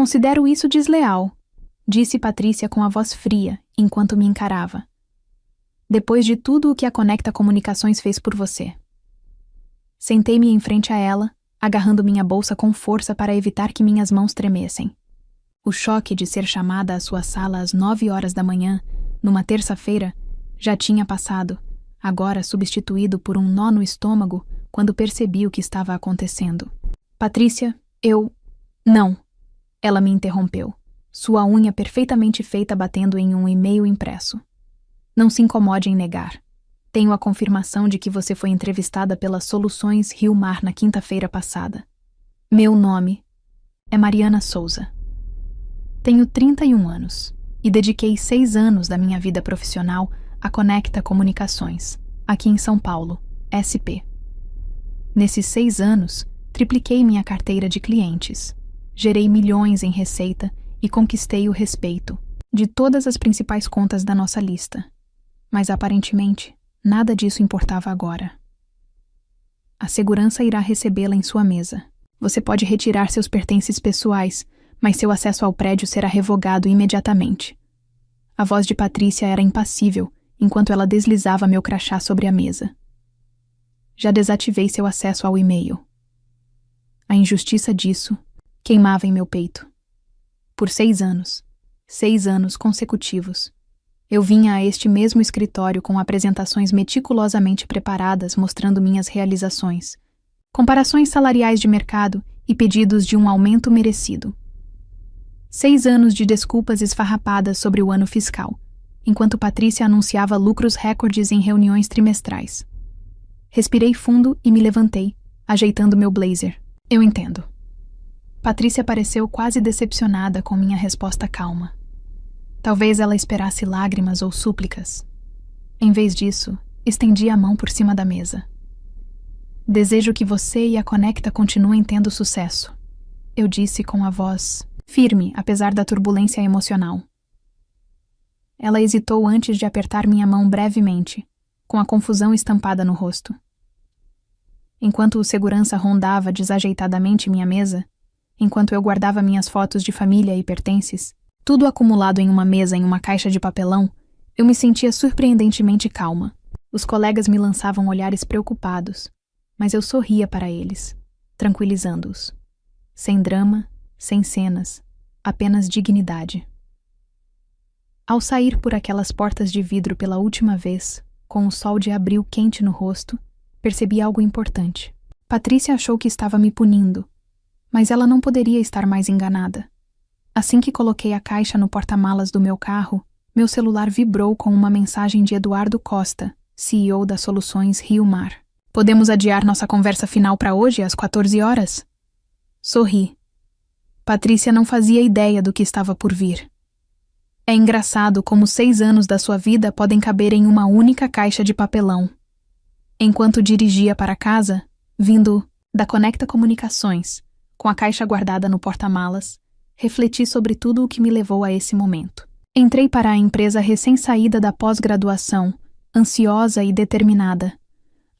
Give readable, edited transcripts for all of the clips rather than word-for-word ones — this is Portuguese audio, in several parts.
Considero isso desleal, disse Patrícia com a voz fria, enquanto me encarava. Depois de tudo o que a Conecta Comunicações fez por você. Sentei-me em frente a ela, agarrando minha bolsa com força para evitar que minhas mãos tremessem. O choque de ser chamada à sua sala às 9 horas da manhã, numa terça-feira, já tinha passado, agora substituído por um nó no estômago quando percebi o que estava acontecendo. Patrícia, Não. Ela me interrompeu, sua unha perfeitamente feita batendo em um e-mail impresso. Não se incomode em negar. Tenho a confirmação de que você foi entrevistada pelas Soluções Rio Mar na quinta-feira passada. Meu nome é Mariana Souza. Tenho 31 anos e dediquei 6 anos da minha vida profissional à Conecta Comunicações, aqui em São Paulo, SP. Nesses 6 anos, tripliquei minha carteira de clientes, gerei milhões em receita e conquistei o respeito de todas as principais contas da nossa lista. Mas aparentemente, nada disso importava agora. A segurança irá recebê-la em sua mesa. Você pode retirar seus pertences pessoais, mas seu acesso ao prédio será revogado imediatamente. A voz de Patrícia era impassível, enquanto ela deslizava meu crachá sobre a mesa. Já desativei seu acesso ao e-mail. A injustiça disso queimava em meu peito. Por 6 anos, 6 anos consecutivos, eu vinha a este mesmo escritório com apresentações meticulosamente preparadas mostrando minhas realizações, comparações salariais de mercado e pedidos de um aumento merecido. 6 anos de desculpas esfarrapadas sobre o ano fiscal, enquanto Patrícia anunciava lucros recordes em reuniões trimestrais. Respirei fundo e me levantei, ajeitando meu blazer. Eu entendo. Patrícia pareceu quase decepcionada com minha resposta calma. Talvez ela esperasse lágrimas ou súplicas. Em vez disso, estendi a mão por cima da mesa. Desejo que você e a Conecta continuem tendo sucesso, eu disse com a voz firme, apesar da turbulência emocional. Ela hesitou antes de apertar minha mão brevemente, com a confusão estampada no rosto. Enquanto o segurança rondava desajeitadamente minha mesa, enquanto eu guardava minhas fotos de família e pertences, tudo acumulado em uma mesa em uma caixa de papelão, eu me sentia surpreendentemente calma. Os colegas me lançavam olhares preocupados, mas eu sorria para eles, tranquilizando-os. Sem drama, sem cenas, apenas dignidade. Ao sair por aquelas portas de vidro pela última vez, com o sol de abril quente no rosto, percebi algo importante. Patrícia achou que estava me punindo, mas ela não poderia estar mais enganada. Assim que coloquei a caixa no porta-malas do meu carro, meu celular vibrou com uma mensagem de Eduardo Costa, CEO das Soluções Rio Mar. Podemos adiar nossa conversa final para hoje, às 14 horas? Sorri. Patrícia não fazia ideia do que estava por vir. É engraçado como 6 anos da sua vida podem caber em uma única caixa de papelão. Enquanto dirigia para casa, vindo da Conecta Comunicações, com a caixa guardada no porta-malas, refleti sobre tudo o que me levou a esse momento. Entrei para a empresa recém-saída da pós-graduação, ansiosa e determinada.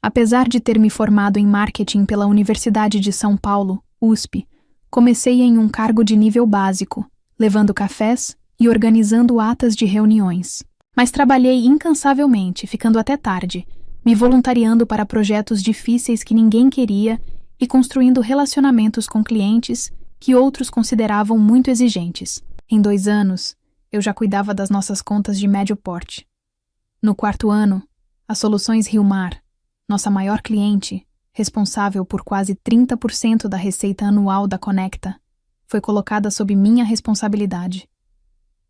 Apesar de ter me formado em marketing pela Universidade de São Paulo, USP, comecei em um cargo de nível básico, levando cafés e organizando atas de reuniões. Mas trabalhei incansavelmente, ficando até tarde, me voluntariando para projetos difíceis que ninguém queria e construindo relacionamentos com clientes que outros consideravam muito exigentes. Em 2 anos, eu já cuidava das nossas contas de médio porte. No 4º ano, as Soluções Rio Mar, nossa maior cliente, responsável por quase 30% da receita anual da Conecta, foi colocada sob minha responsabilidade.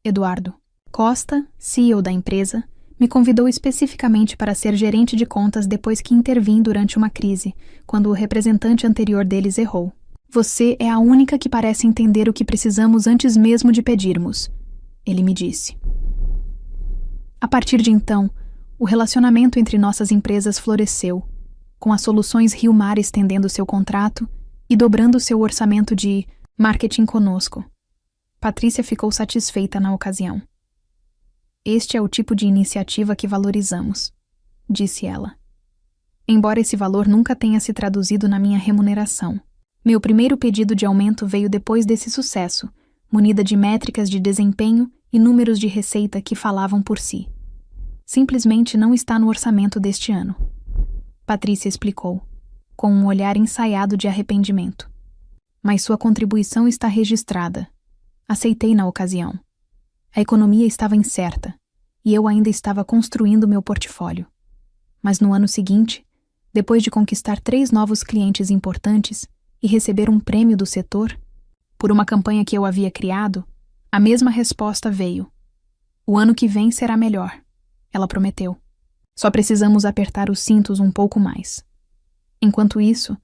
Eduardo Costa, CEO da empresa, me convidou especificamente para ser gerente de contas depois que intervim durante uma crise, quando o representante anterior deles errou. Você é a única que parece entender o que precisamos antes mesmo de pedirmos, ele me disse. A partir de então, o relacionamento entre nossas empresas floresceu, com as Soluções Rio Mar estendendo seu contrato e dobrando seu orçamento de marketing conosco. Patrícia ficou satisfeita na ocasião. Este é o tipo de iniciativa que valorizamos, disse ela. Embora esse valor nunca tenha se traduzido na minha remuneração. Meu primeiro pedido de aumento veio depois desse sucesso, munida de métricas de desempenho e números de receita que falavam por si. Simplesmente não está no orçamento deste ano. Patrícia explicou, com um olhar ensaiado de arrependimento. Mas sua contribuição está registrada. Aceitei na ocasião. A economia estava incerta, e eu ainda estava construindo meu portfólio. Mas no ano seguinte, depois de conquistar 3 novos clientes importantes e receber um prêmio do setor, por uma campanha que eu havia criado, a mesma resposta veio. O ano que vem será melhor, ela prometeu. Só precisamos apertar os cintos um pouco mais. Enquanto isso,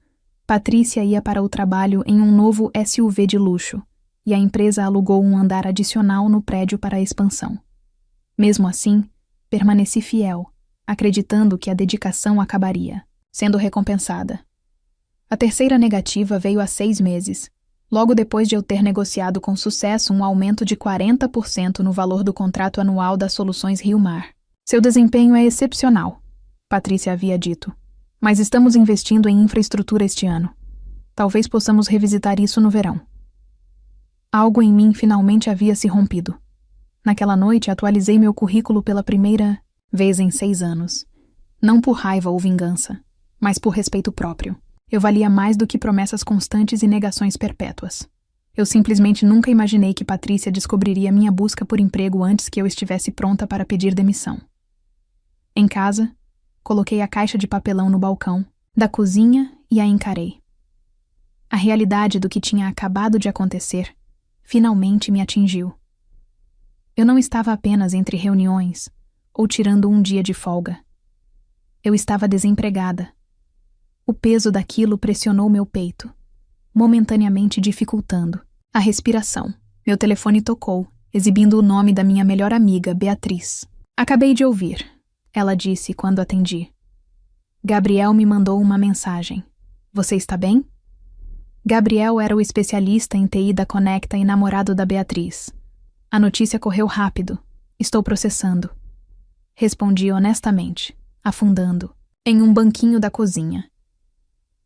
Patrícia ia para o trabalho em um novo SUV de luxo, e a empresa alugou um andar adicional no prédio para a expansão. Mesmo assim, permaneci fiel, acreditando que a dedicação acabaria, sendo recompensada. A terceira negativa veio há 6 meses, logo depois de eu ter negociado com sucesso um aumento de 40% no valor do contrato anual das Soluções Rio Mar. Seu desempenho é excepcional, Patrícia havia dito, mas estamos investindo em infraestrutura este ano. Talvez possamos revisitar isso no verão. Algo em mim finalmente havia se rompido. Naquela noite, atualizei meu currículo pela primeira vez em 6 anos. Não por raiva ou vingança, mas por respeito próprio. Eu valia mais do que promessas constantes e negações perpétuas. Eu simplesmente nunca imaginei que Patrícia descobriria minha busca por emprego antes que eu estivesse pronta para pedir demissão. Em casa, coloquei a caixa de papelão no balcão da cozinha e a encarei. A realidade do que tinha acabado de acontecer finalmente me atingiu. Eu não estava apenas entre reuniões ou tirando um dia de folga. Eu estava desempregada. O peso daquilo pressionou meu peito, momentaneamente dificultando a respiração. Meu telefone tocou, exibindo o nome da minha melhor amiga, Beatriz. Acabei de ouvir, ela disse quando atendi. Gabriel me mandou uma mensagem. Você está bem? Gabriel era o especialista em TI da Conecta e namorado da Beatriz. A notícia correu rápido. Estou processando. Respondi honestamente, afundando em um banquinho da cozinha.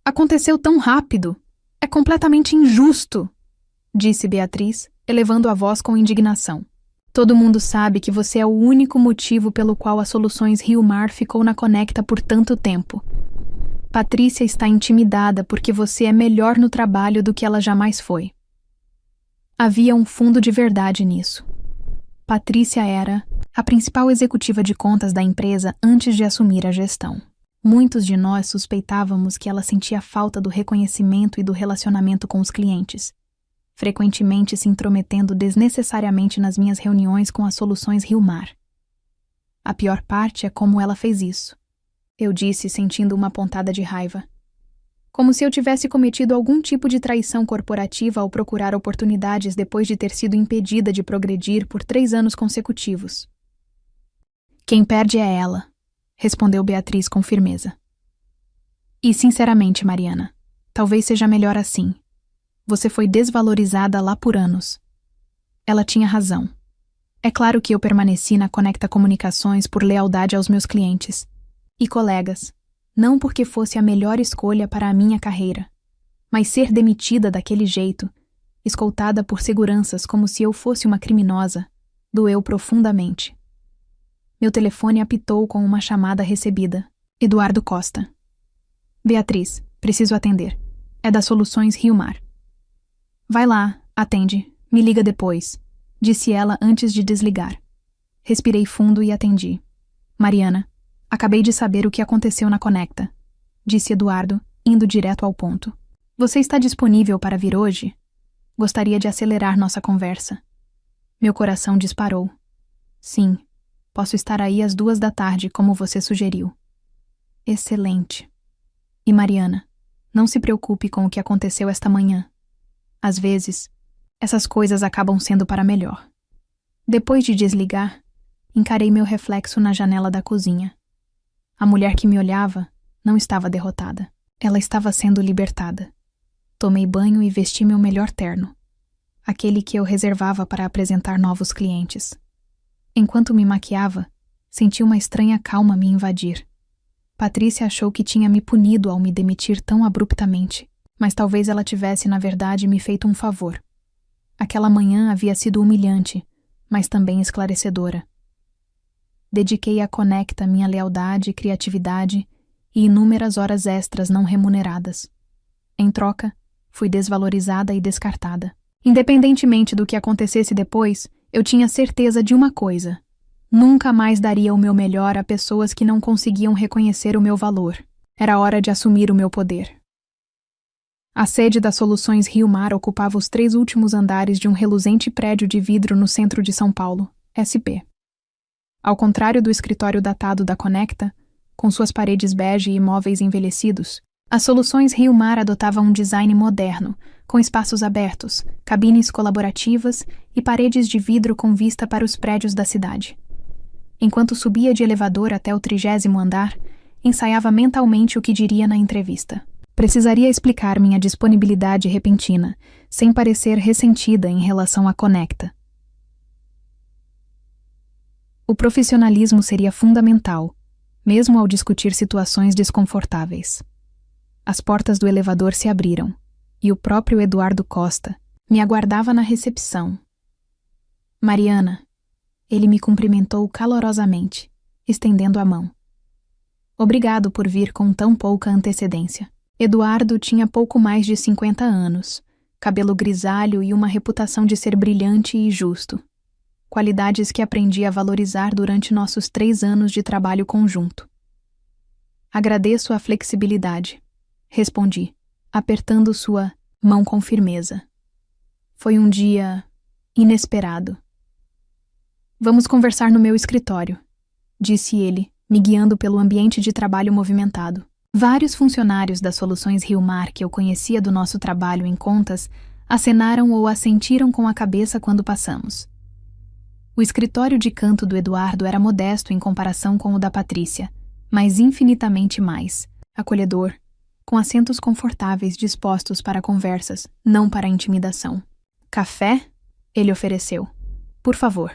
Aconteceu tão rápido. É completamente injusto, disse Beatriz, elevando a voz com indignação. Todo mundo sabe que você é o único motivo pelo qual a Soluções Rio Mar ficou na Conecta por tanto tempo. Patrícia está intimidada porque você é melhor no trabalho do que ela jamais foi. Havia um fundo de verdade nisso. Patrícia era a principal executiva de contas da empresa antes de assumir a gestão. Muitos de nós suspeitávamos que ela sentia falta do reconhecimento e do relacionamento com os clientes, frequentemente se intrometendo desnecessariamente nas minhas reuniões com as Soluções Rio Mar. A pior parte é como ela fez isso. Eu disse, sentindo uma pontada de raiva. Como se eu tivesse cometido algum tipo de traição corporativa ao procurar oportunidades depois de ter sido impedida de progredir por 3 anos consecutivos. Quem perde é ela, respondeu Beatriz com firmeza. E, sinceramente, Mariana, talvez seja melhor assim. Você foi desvalorizada lá por anos. Ela tinha razão. É claro que eu permaneci na Conecta Comunicações por lealdade aos meus clientes e colegas, não porque fosse a melhor escolha para a minha carreira, mas ser demitida daquele jeito, escoltada por seguranças como se eu fosse uma criminosa, doeu profundamente. Meu telefone apitou com uma chamada recebida. Eduardo Costa. Beatriz, preciso atender. É das Soluções Rio Mar. Vai lá, atende, me liga depois, disse ela antes de desligar. Respirei fundo e atendi. Mariana, acabei de saber o que aconteceu na Conecta, disse Eduardo, indo direto ao ponto. Você está disponível para vir hoje? Gostaria de acelerar nossa conversa. Meu coração disparou. Sim, posso estar aí às 2 da tarde, como você sugeriu. Excelente. E Mariana, não se preocupe com o que aconteceu esta manhã. Às vezes, essas coisas acabam sendo para melhor. Depois de desligar, encarei meu reflexo na janela da cozinha. A mulher que me olhava não estava derrotada. Ela estava sendo libertada. Tomei banho e vesti meu melhor terno, aquele que eu reservava para apresentar novos clientes. Enquanto me maquiava, senti uma estranha calma me invadir. Patrícia achou que tinha me punido ao me demitir tão abruptamente, mas talvez ela tivesse, na verdade, me feito um favor. Aquela manhã havia sido humilhante, mas também esclarecedora. Dediquei à Conecta minha lealdade, criatividade e inúmeras horas extras não remuneradas. Em troca, fui desvalorizada e descartada. Independentemente do que acontecesse depois, eu tinha certeza de uma coisa: nunca mais daria o meu melhor a pessoas que não conseguiam reconhecer o meu valor. Era hora de assumir o meu poder. A sede das Soluções Rio Mar ocupava os 3 últimos andares de um reluzente prédio de vidro no centro de São Paulo, SP. Ao contrário do escritório datado da Conecta, com suas paredes bege e móveis envelhecidos, as Soluções Rio Mar adotavam um design moderno, com espaços abertos, cabines colaborativas e paredes de vidro com vista para os prédios da cidade. Enquanto subia de elevador até o 30º andar, ensaiava mentalmente o que diria na entrevista. Precisaria explicar minha disponibilidade repentina, sem parecer ressentida em relação à Conecta. O profissionalismo seria fundamental, mesmo ao discutir situações desconfortáveis. As portas do elevador se abriram, e o próprio Eduardo Costa me aguardava na recepção. Mariana, ele me cumprimentou calorosamente, estendendo a mão. Obrigado por vir com tão pouca antecedência. Eduardo tinha pouco mais de 50 anos, cabelo grisalho e uma reputação de ser brilhante e justo. Qualidades que aprendi a valorizar durante nossos 3 anos de trabalho conjunto. Agradeço a flexibilidade, respondi, apertando sua mão com firmeza. Foi um dia inesperado. Vamos conversar no meu escritório, disse ele, me guiando pelo ambiente de trabalho movimentado. Vários funcionários das Soluções Rio Mar que eu conhecia do nosso trabalho em contas acenaram ou assentiram com a cabeça quando passamos. O escritório de canto do Eduardo era modesto em comparação com o da Patrícia, mas infinitamente mais acolhedor, com assentos confortáveis dispostos para conversas, não para intimidação. Café? Ele ofereceu. Por favor.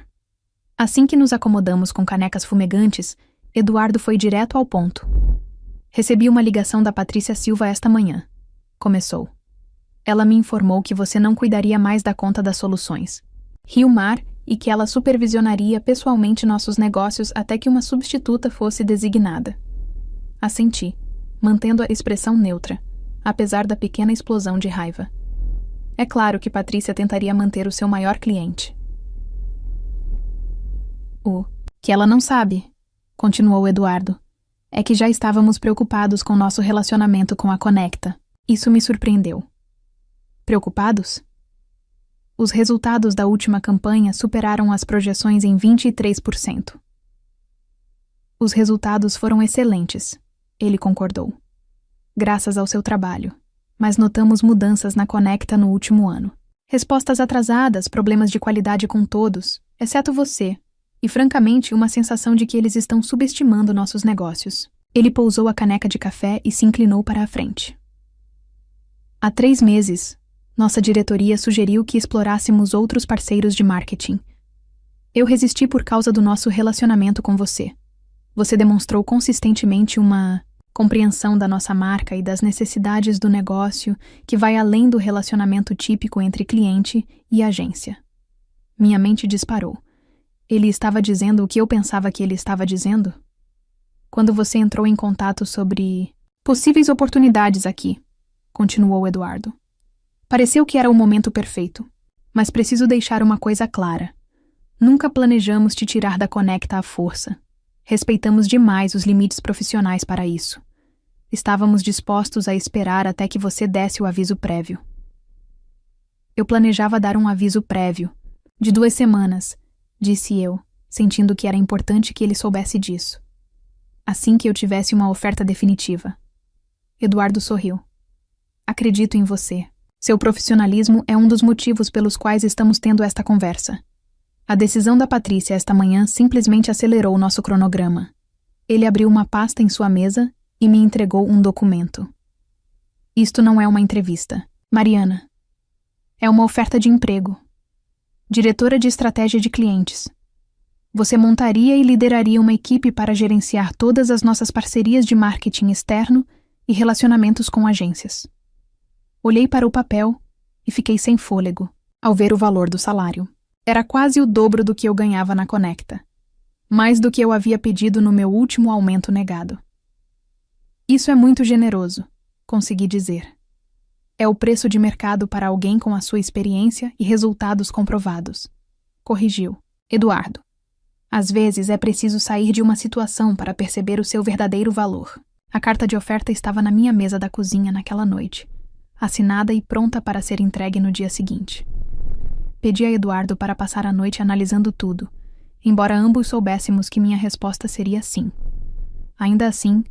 Assim que nos acomodamos com canecas fumegantes, Eduardo foi direto ao ponto. Recebi uma ligação da Patrícia Silva esta manhã. Começou. Ela me informou que você não cuidaria mais da conta das Soluções Rio Mar e que ela supervisionaria pessoalmente nossos negócios até que uma substituta fosse designada. Assenti, mantendo a expressão neutra, apesar da pequena explosão de raiva. É claro que Patrícia tentaria manter o seu maior cliente. O que ela não sabe, continuou Eduardo, é que já estávamos preocupados com nosso relacionamento com a Conecta. Isso me surpreendeu. Preocupados? Os resultados da última campanha superaram as projeções em 23%. Os resultados foram excelentes, ele concordou. Graças ao seu trabalho, mas notamos mudanças na Conecta no último ano. Respostas atrasadas, problemas de qualidade com todos, exceto você, e francamente uma sensação de que eles estão subestimando nossos negócios. Ele pousou a caneca de café e se inclinou para a frente. Há 3 meses, nossa diretoria sugeriu que explorássemos outros parceiros de marketing. Eu resisti por causa do nosso relacionamento com você. Você demonstrou consistentemente uma compreensão da nossa marca e das necessidades do negócio que vai além do relacionamento típico entre cliente e agência. Minha mente disparou. Ele estava dizendo o que eu pensava que ele estava dizendo? Quando você entrou em contato sobre possíveis oportunidades aqui, continuou Eduardo. Pareceu que era o momento perfeito, mas preciso deixar uma coisa clara. Nunca planejamos te tirar da Conecta à força. Respeitamos demais os limites profissionais para isso. Estávamos dispostos a esperar até que você desse o aviso prévio. Eu planejava dar um aviso prévio, de 2 semanas, disse eu, sentindo que era importante que ele soubesse disso. Assim que eu tivesse uma oferta definitiva. Eduardo sorriu. Acredito em você. Seu profissionalismo é um dos motivos pelos quais estamos tendo esta conversa. A decisão da Patrícia esta manhã simplesmente acelerou nosso cronograma. Ele abriu uma pasta em sua mesa e me entregou um documento. Isto não é uma entrevista, Mariana. É uma oferta de emprego. Diretora de estratégia de clientes. Você montaria e lideraria uma equipe para gerenciar todas as nossas parcerias de marketing externo e relacionamentos com agências. Olhei para o papel e fiquei sem fôlego. ao ver o valor do salário. Era quase o dobro do que eu ganhava na Conecta. Mais do que eu havia pedido no meu último aumento negado. Isso é muito generoso, consegui dizer. É o preço de mercado para alguém com a sua experiência e resultados comprovados. Corrigiu Eduardo. Às vezes é preciso sair de uma situação para perceber o seu verdadeiro valor. A carta de oferta estava na minha mesa da cozinha naquela noite, assinada e pronta para ser entregue no dia seguinte. Pedi a Eduardo para passar a noite analisando tudo, embora ambos soubéssemos que minha resposta seria sim. Ainda assim,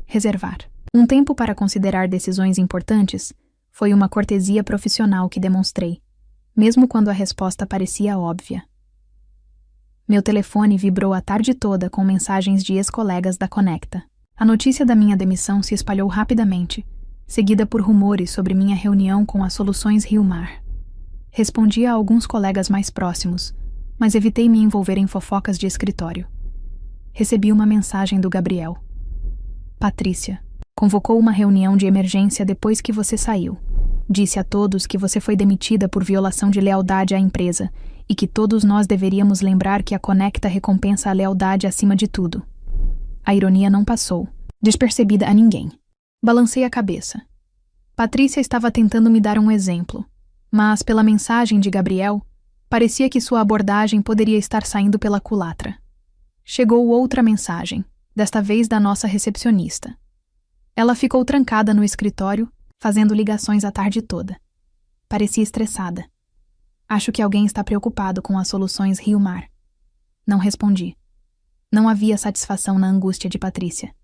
reservar um tempo para considerar decisões importantes foi uma cortesia profissional que demonstrei, mesmo quando a resposta parecia óbvia. Meu telefone vibrou a tarde toda com mensagens de ex-colegas da Conecta. A notícia da minha demissão se espalhou rapidamente, seguida por rumores sobre minha reunião com as Soluções Rio Mar. Respondi a alguns colegas mais próximos, mas evitei me envolver em fofocas de escritório. Recebi uma mensagem do Gabriel. Patrícia, convocou uma reunião de emergência depois que você saiu. Disse a todos que você foi demitida por violação de lealdade à empresa e que todos nós deveríamos lembrar que a Conecta recompensa a lealdade acima de tudo. A ironia não passou, despercebida a ninguém. Balancei a cabeça. Patrícia estava tentando me dar um exemplo, mas pela mensagem de Gabriel, parecia que sua abordagem poderia estar saindo pela culatra. Chegou outra mensagem, desta vez da nossa recepcionista. Ela ficou trancada no escritório, fazendo ligações a tarde toda. Parecia estressada. Acho que alguém está preocupado com as Soluções Rio Mar. Não respondi. Não havia satisfação na angústia de Patrícia.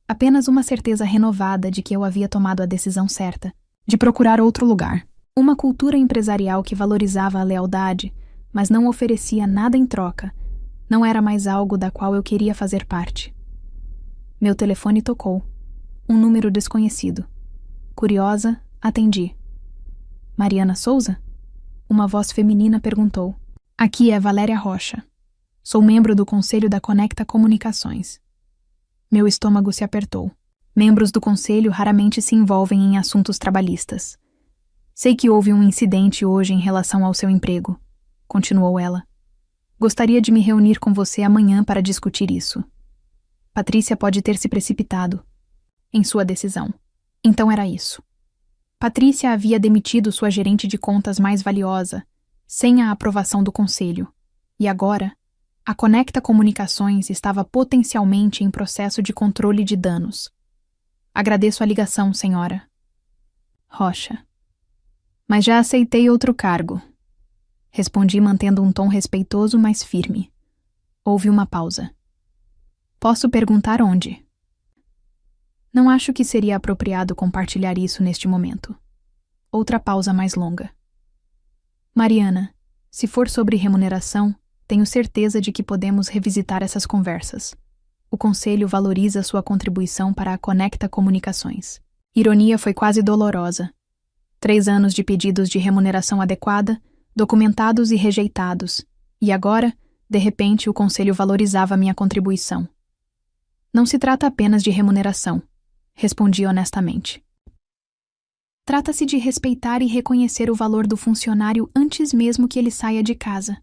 Apenas uma certeza renovada de que eu havia tomado a decisão certa, de procurar outro lugar. Uma cultura empresarial que valorizava a lealdade, mas não oferecia nada em troca, não era mais algo da qual eu queria fazer parte. Meu telefone tocou. Um número desconhecido. Curiosa, atendi. Mariana Souza? Uma voz feminina perguntou. Aqui é Valéria Rocha. Sou membro do Conselho da Conecta Comunicações. Meu estômago se apertou. Membros do Conselho raramente se envolvem em assuntos trabalhistas. Sei que houve um incidente hoje em relação ao seu emprego, continuou ela. Gostaria de me reunir com você amanhã para discutir isso. Patrícia pode ter se precipitado em sua decisão. Então era isso. Patrícia havia demitido sua gerente de contas mais valiosa, sem a aprovação do conselho. E agora, a Conecta Comunicações estava potencialmente em processo de controle de danos. Agradeço a ligação, senhora. Rocha. Mas já aceitei outro cargo. Respondi mantendo um tom respeitoso, mas firme. Houve uma pausa. Posso perguntar onde? Não acho que seria apropriado compartilhar isso neste momento. Outra pausa mais longa. Mariana, se for sobre remuneração, tenho certeza de que podemos revisitar essas conversas. O Conselho valoriza sua contribuição para a Conecta Comunicações. Ironia foi quase dolorosa. 3 anos de pedidos de remuneração adequada, documentados e rejeitados, e agora, de repente, o Conselho valorizava minha contribuição. Não se trata apenas de remuneração, respondi honestamente. Trata-se de respeitar e reconhecer o valor do funcionário antes mesmo que ele saia de casa.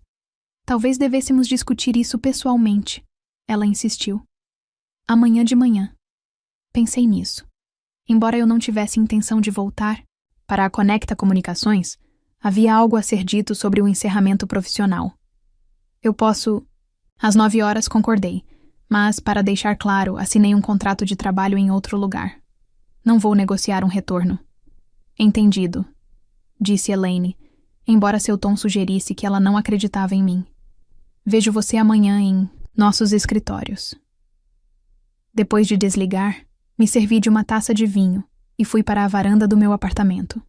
Talvez devêssemos discutir isso pessoalmente, ela insistiu. Amanhã de manhã. Pensei nisso. Embora eu não tivesse intenção de voltar, para a Conecta Comunicações, havia algo a ser dito sobre o encerramento profissional. Eu posso... Às 9 horas concordei, mas, para deixar claro, assinei um contrato de trabalho em outro lugar. Não vou negociar um retorno. Entendido, disse Elaine, embora seu tom sugerisse que ela não acreditava em mim. Vejo você amanhã em nossos escritórios. Depois de desligar, me servi de uma taça de vinho e fui para a varanda do meu apartamento.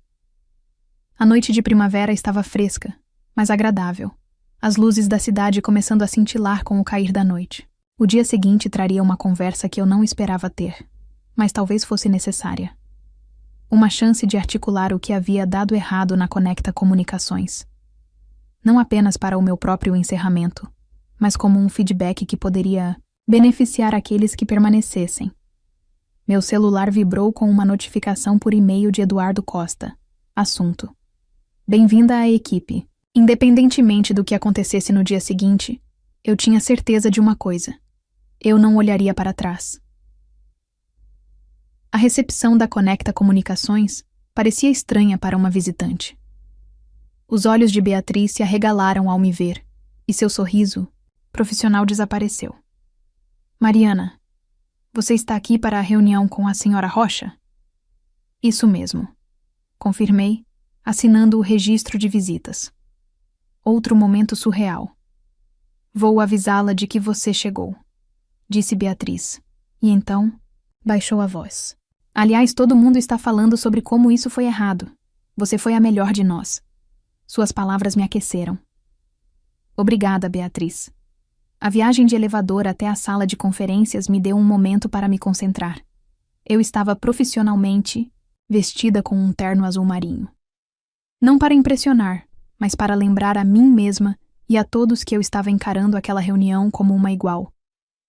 A noite de primavera estava fresca, mas agradável, as luzes da cidade começando a cintilar com o cair da noite. O dia seguinte traria uma conversa que eu não esperava ter, mas talvez fosse necessária. Uma chance de articular o que havia dado errado na Conecta Comunicações. Não apenas para o meu próprio encerramento, mas como um feedback que poderia beneficiar aqueles que permanecessem. Meu celular vibrou com uma notificação por e-mail de Eduardo Costa. Assunto: Bem-vinda à equipe. Independentemente do que acontecesse no dia seguinte, eu tinha certeza de uma coisa: eu não olharia para trás. A recepção da Conecta Comunicações parecia estranha para uma visitante. Os olhos de Beatriz se arregalaram ao me ver, e seu sorriso profissional desapareceu. Mariana, você está aqui para a reunião com a senhora Rocha? Isso mesmo, confirmei, assinando o registro de visitas. Outro momento surreal. Vou avisá-la de que você chegou, disse Beatriz, e então baixou a voz. Aliás, todo mundo está falando sobre como isso foi errado. Você foi a melhor de nós. Suas palavras me aqueceram. Obrigada, Beatriz. A viagem de elevador até a sala de conferências me deu um momento para me concentrar. Eu estava profissionalmente vestida com um terno azul marinho. Não para impressionar, mas para lembrar a mim mesma e a todos que eu estava encarando aquela reunião como uma igual.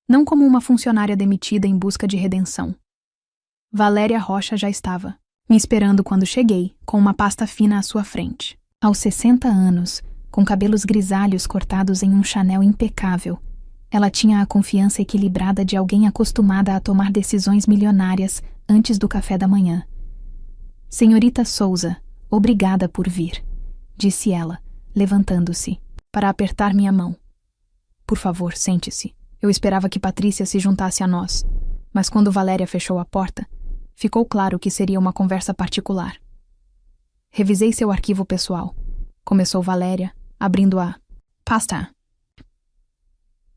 Não como uma funcionária demitida em busca de redenção. Valéria Rocha já estava me esperando quando cheguei, com uma pasta fina à sua frente. Aos 60 anos, com cabelos grisalhos cortados em um Chanel impecável, ela tinha a confiança equilibrada de alguém acostumada a tomar decisões milionárias antes do café da manhã. Senhorita Souza, obrigada por vir, disse ela, levantando-se, para apertar minha mão. Por favor, sente-se. Eu esperava que Patrícia se juntasse a nós, mas quando Valéria fechou a porta, ficou claro que seria uma conversa particular. Revisei seu arquivo pessoal, começou Valéria, abrindo a pasta.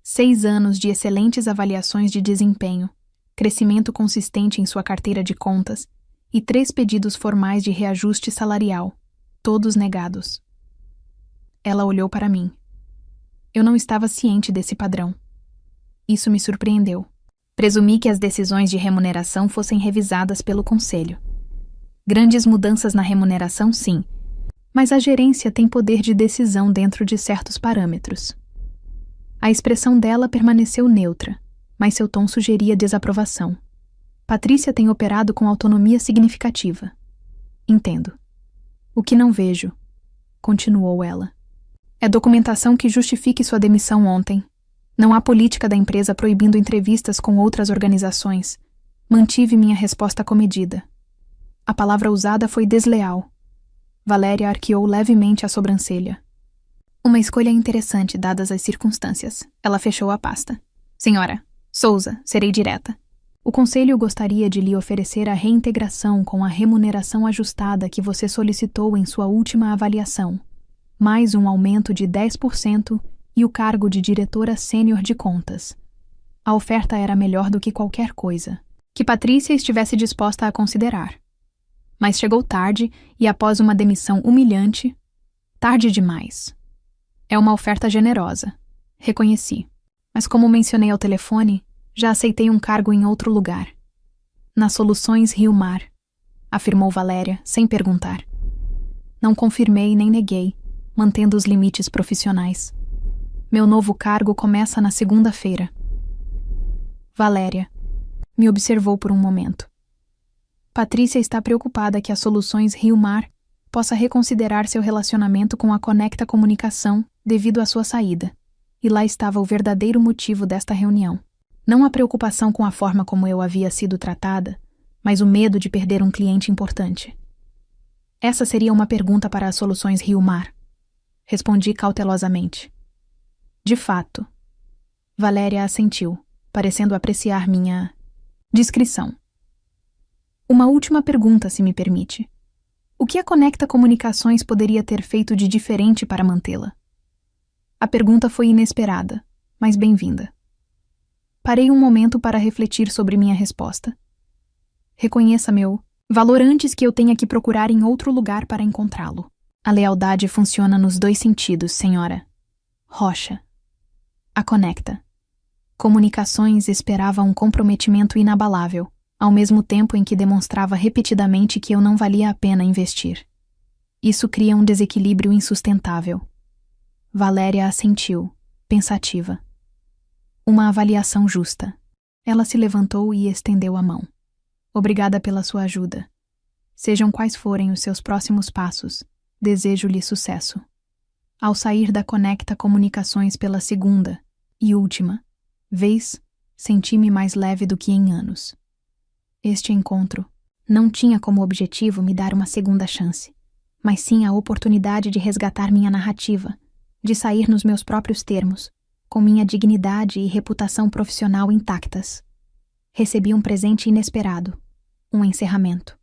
6 anos de excelentes avaliações de desempenho, crescimento consistente em sua carteira de contas e 3 pedidos formais de reajuste salarial, todos negados. Ela olhou para mim. Eu não estava ciente desse padrão. Isso me surpreendeu. Presumi que as decisões de remuneração fossem revisadas pelo conselho. Grandes mudanças na remuneração, sim, mas a gerência tem poder de decisão dentro de certos parâmetros. A expressão dela permaneceu neutra, mas seu tom sugeria desaprovação. Patrícia tem operado com autonomia significativa. Entendo. O que não vejo, continuou ela, é documentação que justifique sua demissão ontem. Não há política da empresa proibindo entrevistas com outras organizações. Mantive minha resposta comedida. A palavra usada foi desleal. Valéria arqueou levemente a sobrancelha. Uma escolha interessante, dadas as circunstâncias. Ela fechou a pasta. Senhora Souza, serei direta. O conselho gostaria de lhe oferecer a reintegração com a remuneração ajustada que você solicitou em sua última avaliação, mais um aumento de 10% e o cargo de diretora sênior de contas. A oferta era melhor do que qualquer coisa que Patrícia estivesse disposta a considerar. Mas chegou tarde e após uma demissão humilhante, tarde demais. É uma oferta generosa, reconheci. Mas como mencionei ao telefone, já aceitei um cargo em outro lugar. Nas Soluções Rio Mar, afirmou Valéria, sem perguntar. Não confirmei nem neguei, mantendo os limites profissionais. Meu novo cargo começa na segunda-feira. Valéria me observou por um momento. Patrícia está preocupada que a Soluções Rio Mar possa reconsiderar seu relacionamento com a Conecta Comunicação devido à sua saída. E lá estava o verdadeiro motivo desta reunião. Não a preocupação com a forma como eu havia sido tratada, mas o medo de perder um cliente importante. Essa seria uma pergunta para as Soluções Rio Mar. Respondi cautelosamente. De fato. Valéria assentiu, parecendo apreciar minha discrição. Uma última pergunta, se me permite. O que a Conecta Comunicações poderia ter feito de diferente para mantê-la? A pergunta foi inesperada, mas bem-vinda. Parei um momento para refletir sobre minha resposta. Reconheça meu valor antes que eu tenha que procurar em outro lugar para encontrá-lo. A lealdade funciona nos 2 sentidos, senhora Rocha. A Conecta Comunicações esperava um comprometimento inabalável, ao mesmo tempo em que demonstrava repetidamente que eu não valia a pena investir. Isso cria um desequilíbrio insustentável. Valéria assentiu, pensativa. Uma avaliação justa. Ela se levantou e estendeu a mão. Obrigada pela sua ajuda. Sejam quais forem os seus próximos passos, desejo-lhe sucesso. Ao sair da Conecta Comunicações pela segunda e última vez, senti-me mais leve do que em anos. Este encontro não tinha como objetivo me dar uma segunda chance, mas sim a oportunidade de resgatar minha narrativa, de sair nos meus próprios termos, com minha dignidade e reputação profissional intactas. Recebi um presente inesperado, um encerramento.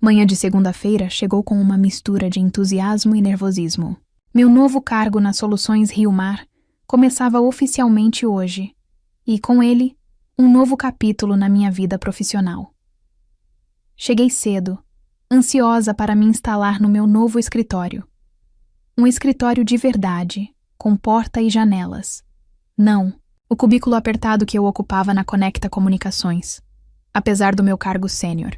Manhã de segunda-feira chegou com uma mistura de entusiasmo e nervosismo. Meu novo cargo nas Soluções Rio Mar começava oficialmente hoje, e com ele, um novo capítulo na minha vida profissional. Cheguei cedo, ansiosa para me instalar no meu novo escritório. Um escritório de verdade, com porta e janelas. Não, o cubículo apertado que eu ocupava na Conecta Comunicações, apesar do meu cargo sênior.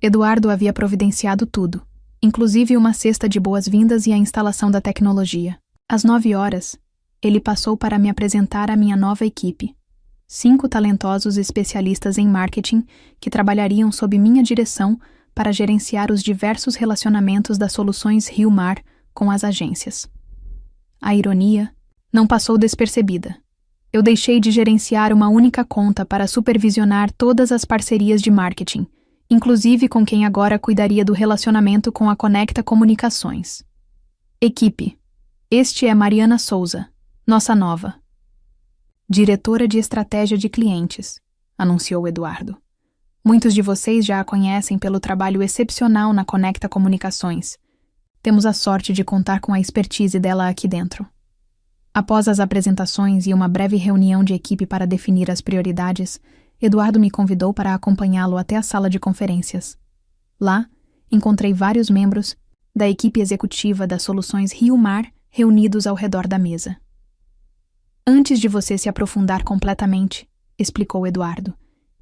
Eduardo havia providenciado tudo, inclusive uma cesta de boas-vindas e a instalação da tecnologia. Às 9h, ele passou para me apresentar a minha nova equipe. 5 talentosos especialistas em marketing que trabalhariam sob minha direção para gerenciar os diversos relacionamentos das Soluções Rio Mar com as agências. A ironia não passou despercebida. Eu deixei de gerenciar uma única conta para supervisionar todas as parcerias de marketing, inclusive com quem agora cuidaria do relacionamento com a Conecta Comunicações. Equipe: este é Mariana Souza, nossa nova diretora de estratégia de clientes, anunciou Eduardo. Muitos de vocês já a conhecem pelo trabalho excepcional na Conecta Comunicações. Temos a sorte de contar com a expertise dela aqui dentro. Após as apresentações e uma breve reunião de equipe para definir as prioridades, Eduardo me convidou para acompanhá-lo até a sala de conferências. Lá, encontrei vários membros da equipe executiva das Soluções Rio Mar reunidos ao redor da mesa. Antes de você se aprofundar completamente, explicou Eduardo,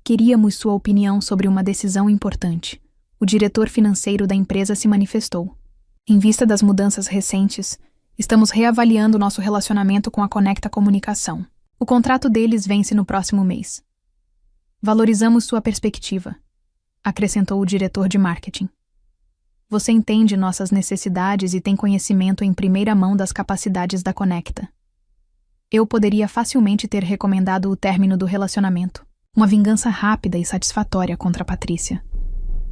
queríamos sua opinião sobre uma decisão importante. O diretor financeiro da empresa se manifestou. Em vista das mudanças recentes, estamos reavaliando nosso relacionamento com a Conecta Comunicação. O contrato deles vence no próximo mês. Valorizamos sua perspectiva, acrescentou o diretor de marketing. Você entende nossas necessidades e tem conhecimento em primeira mão das capacidades da Conecta. Eu poderia facilmente ter recomendado o término do relacionamento, uma vingança rápida e satisfatória contra Patrícia.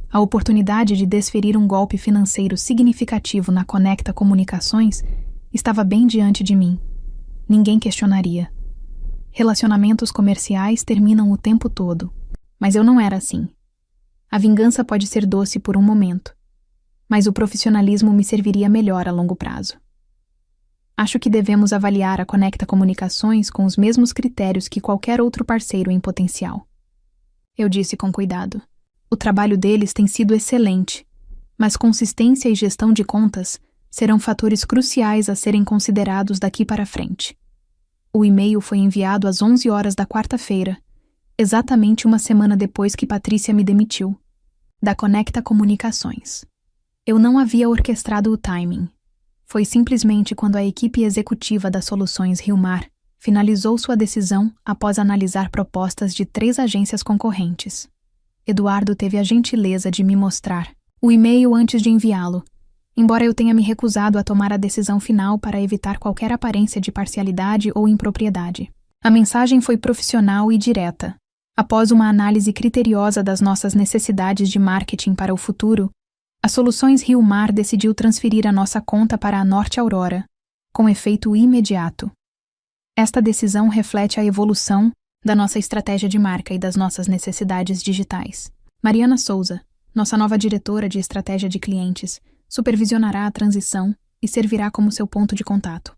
A oportunidade de desferir um golpe financeiro significativo na Conecta Comunicações estava bem diante de mim. Ninguém questionaria. Relacionamentos comerciais terminam o tempo todo, mas eu não era assim. A vingança pode ser doce por um momento, mas o profissionalismo me serviria melhor a longo prazo. Acho que devemos avaliar a Conecta Comunicações com os mesmos critérios que qualquer outro parceiro em potencial. Eu disse com cuidado. O trabalho deles tem sido excelente, mas consistência e gestão de contas serão fatores cruciais a serem considerados daqui para frente. O e-mail foi enviado às 11h da quarta-feira, exatamente uma semana depois que Patrícia me demitiu, da Conecta Comunicações. Eu não havia orquestrado o timing. Foi simplesmente quando a equipe executiva das Soluções Rio Mar finalizou sua decisão após analisar propostas de 3 agências concorrentes. Eduardo teve a gentileza de me mostrar o e-mail antes de enviá-lo, embora eu tenha me recusado a tomar a decisão final para evitar qualquer aparência de parcialidade ou impropriedade. A mensagem foi profissional e direta. Após uma análise criteriosa das nossas necessidades de marketing para o futuro, a Soluções Rio Mar decidiu transferir a nossa conta para a Norte Aurora, com efeito imediato. Esta decisão reflete a evolução da nossa estratégia de marca e das nossas necessidades digitais. Mariana Souza, nossa nova diretora de estratégia de clientes, supervisionará a transição e servirá como seu ponto de contato.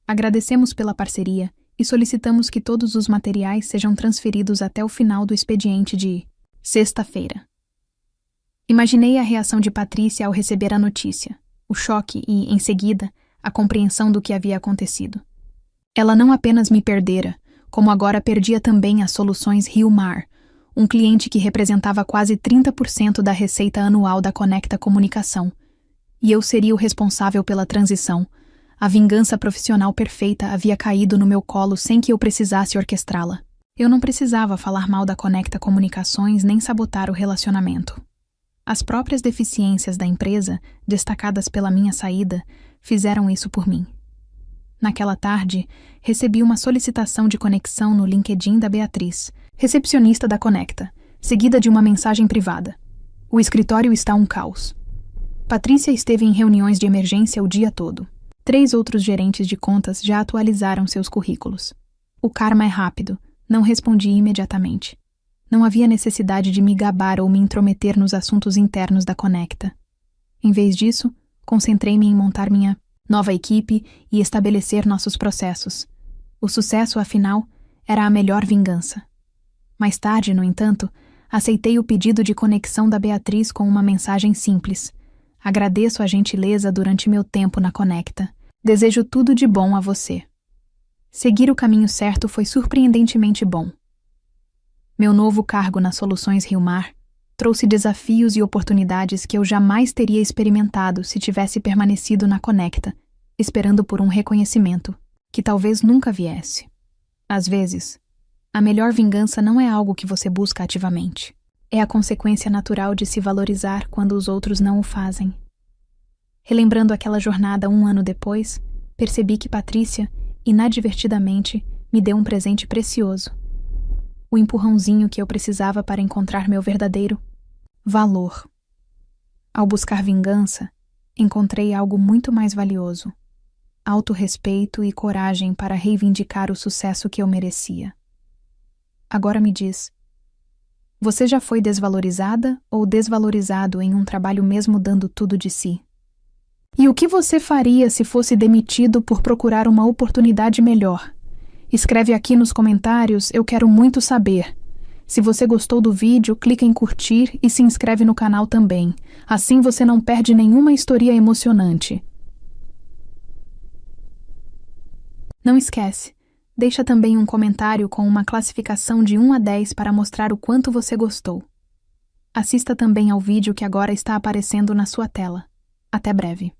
Agradecemos pela parceria e solicitamos que todos os materiais sejam transferidos até o final do expediente de sexta-feira. Imaginei a reação de Patrícia ao receber a notícia, o choque e, em seguida, a compreensão do que havia acontecido. Ela não apenas me perdera, como agora perdia também as Soluções Rio Mar, um cliente que representava quase 30% da receita anual da Conecta Comunicação. E eu seria o responsável pela transição. A vingança profissional perfeita havia caído no meu colo sem que eu precisasse orquestrá-la. Eu não precisava falar mal da Conecta Comunicações nem sabotar o relacionamento. As próprias deficiências da empresa, destacadas pela minha saída, fizeram isso por mim. Naquela tarde, recebi uma solicitação de conexão no LinkedIn da Beatriz, recepcionista da Conecta, seguida de uma mensagem privada. O escritório está um caos. Patrícia esteve em reuniões de emergência o dia todo. 3 outros gerentes de contas já atualizaram seus currículos. O karma é rápido, não respondi imediatamente. Não havia necessidade de me gabar ou me intrometer nos assuntos internos da Conecta. Em vez disso, concentrei-me em montar minha nova equipe e estabelecer nossos processos. O sucesso, afinal, era a melhor vingança. Mais tarde, no entanto, aceitei o pedido de conexão da Beatriz com uma mensagem simples. Agradeço a gentileza durante meu tempo na Conecta. Desejo tudo de bom a você. Seguir o caminho certo foi surpreendentemente bom. Meu novo cargo nas Soluções Rio Mar trouxe desafios e oportunidades que eu jamais teria experimentado se tivesse permanecido na Conecta, esperando por um reconhecimento, que talvez nunca viesse. Às vezes, a melhor vingança não é algo que você busca ativamente. É a consequência natural de se valorizar quando os outros não o fazem. Relembrando aquela jornada 1 ano depois, percebi que Patrícia, inadvertidamente, me deu um presente precioso. O empurrãozinho que eu precisava para encontrar meu verdadeiro valor. Ao buscar vingança, encontrei algo muito mais valioso: autorrespeito e coragem para reivindicar o sucesso que eu merecia. Agora me diz, você já foi desvalorizada ou desvalorizado em um trabalho mesmo dando tudo de si? E o que você faria se fosse demitido por procurar uma oportunidade melhor? Escreve aqui nos comentários, eu quero muito saber. Se você gostou do vídeo, clica em curtir e se inscreve no canal também. Assim você não perde nenhuma história emocionante. Não esquece, deixa também um comentário com uma classificação de 1 a 10 para mostrar o quanto você gostou. Assista também ao vídeo que agora está aparecendo na sua tela. Até breve.